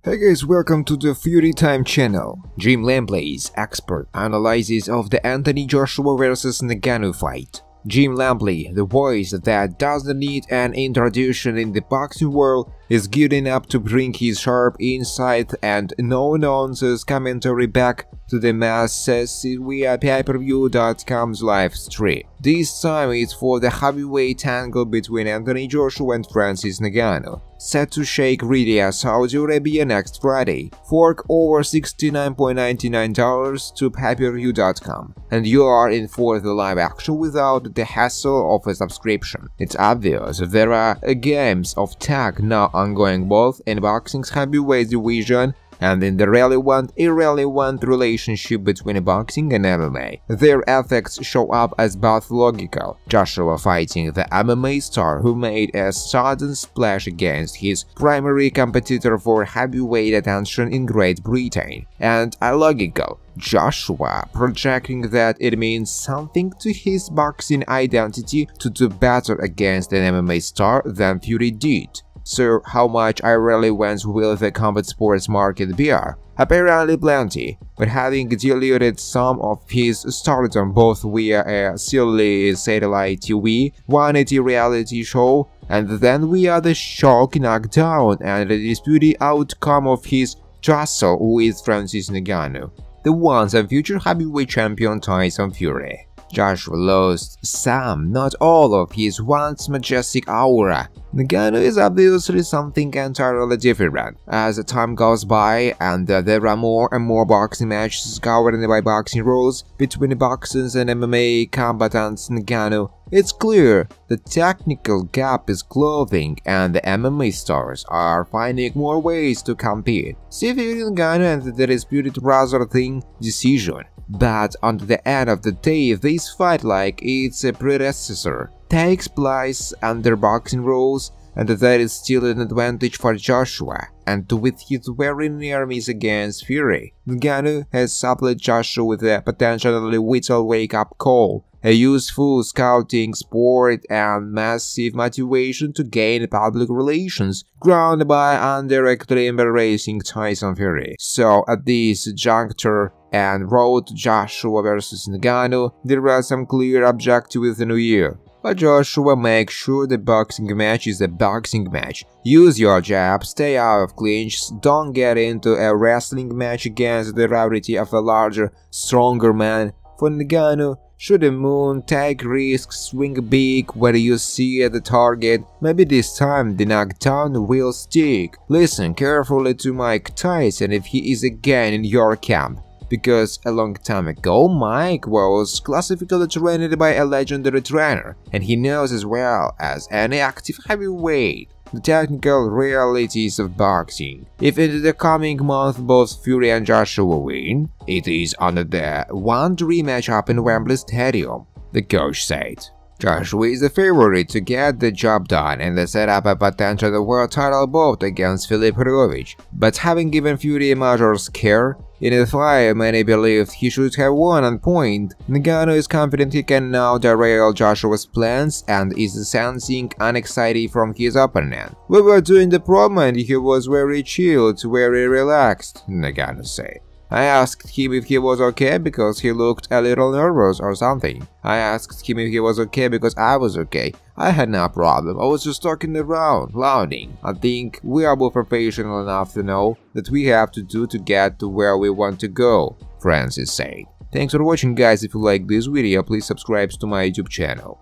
Hey guys, welcome to the Fury Time channel. Jim Lampley's expert analysis of the Anthony Joshua vs Ngannou fight. Jim Lampley, the voice that doesn't need an introduction in the boxing world, is good enough to bring his sharp insight and no-nonsense commentary back to the masses via pay-per-view.com's live stream. This time it's for the heavyweight angle between Anthony Joshua and Francis Ngannou, set to shake Riyadh, Saudi Arabia next Friday. Fork over $69.99 to pay-per-view.com, and you are in for the live action without the hassle of a subscription. It's obvious there are games of tag now ongoing both in boxing's heavyweight division and in the relevant relationship between boxing and MMA. Their effects show up as both logical. Joshua fighting the MMA star who made a sudden splash against his primary competitor for heavyweight attention in Great Britain, and illogical. Joshua projecting that it means something to his boxing identity to do better against an MMA star than Fury did. So how much irrelevance will the combat sports market bear? Apparently plenty, but having diluted some of his stardom both via a silly satellite TV, 180 reality show, and then via the shock knockdown and the disputed outcome of his tussle with Francis Ngannou, the once and future heavyweight champion Tyson Fury. Joshua lost some, not all, of his once majestic aura. Ngannou is obviously something entirely different. As time goes by and there are more and more boxing matches governed by boxing rules between boxers and MMA combatants, Ngannou, it's clear the technical gap is closing and the MMA stars are finding more ways to compete. See Fury Ngannou and the disputed brother thing decision. But on the end of the day, this fight, like its predecessor, takes place under boxing rules, and that is still an advantage for Joshua. And with his very near miss against Fury, Ngannou has supplied Joshua with a potentially vital wake-up call, a useful scouting sport, and massive motivation to gain public relations, grounded by indirectly embarrassing Tyson Fury. So at this juncture and road to Joshua vs Ngannou, there are some clear objectives with the new year. But Joshua makes sure the boxing match is a boxing match. Use your jab, stay out of clinches, don't get into a wrestling match against the rarity of a larger, stronger man. For Ngannou, shoot the moon, take risks, swing big where you see the target. Maybe this time the knockdown will stick. Listen carefully to Mike Tyson if he is again in your camp, because a long time ago Mike was classically trained by a legendary trainer, and he knows as well as any active heavyweight the technical realities of boxing. If in the coming month both Fury and Joshua win, it is under the one dream matchup in Wembley Stadium, the coach said. Joshua is the favorite to get the job done and set up a potential world title bout against Filip Hrgovic, but having given Fury a major scare in a fight many believed he should have won on point, Ngannou is confident he can now derail Joshua's plans and is sensing anxiety from his opponent. "We were doing the promo and he was very chilled, very relaxed," Ngannou said. "I asked him if he was okay because he looked a little nervous or something. I asked him if he was okay because I was okay. I had no problem, I was just talking around, louding. I think we are both professional enough to know that we have to do to get to where we want to go," Francis said. Thanks for watching guys. If you like this video, please subscribe to my YouTube channel.